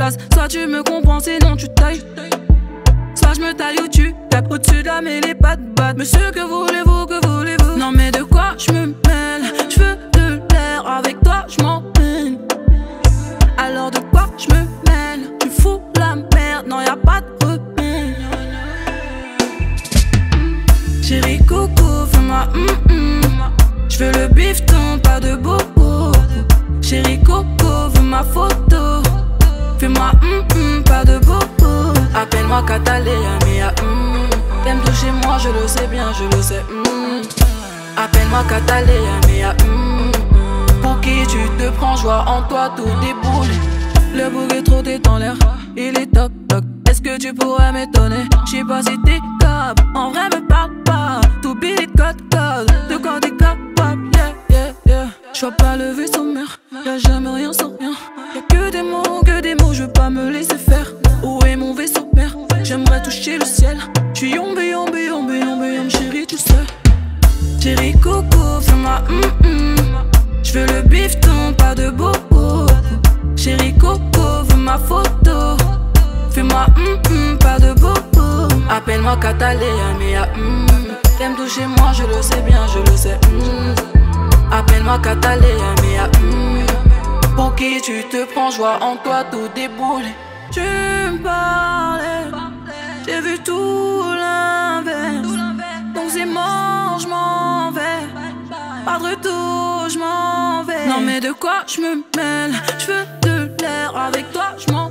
casse. Soit tu me comprends, sinon tu tailles. Soit je me taille ou tu tapes au-dessus de la mêlée, pas de batte. Monsieur, que voulez-vous, que voulez-vous? Non mais de quoi je me mêle? Je veux de l'air, avec toi je m'emmène. Alors de quoi je me mêle? Tu fous la merde, non y'a pas de remède. Chérie coco, fais-moi Je veux le bifton, pas de bobo. Chérie coco, veux ma photo. Fais-moi pas de bobo. Appelle-moi Catalina, mia T'aimes toucher moi, je le sais bien, je le sais Appelle-moi Catalina, mia Pour qui tu te prends, joie en toi, tout déboule. Le bouc est trop dans l'air, il est toc toc. Est-ce que tu pourrais m'étonner? J'sais pas si t'es capable, en vrai me parle pas. Tout billet code code, de quoi t'es capable, yeah yeah yeah. J'vois pas le vaisseau mère, y'a jamais rien sans rien. Y'a que des mots, je veux pas me laisser faire. Où est mon vaisseau mère? J'aimerais toucher le ciel. J'suis yombe, chérie tu sais. Chérie coco, fais-moi J'veux le bifton, pas de bobo. Chérie coco, veux ma photo. Fais-moi pas de bobo. Appelle-moi Catalina, mia T'aimes toucher moi, je le sais bien, je le sais Appelle-moi Catalina, mia Pour qui tu te prends, joie en toi, tout déboule. Tu me parlais, j'ai vu tout l'inverse. Donc c'est mort, je m'en vais. Pas de retour, je m'en vais. Non mais de quoi je me mêle? Je veux de l'air, avec toi je m'en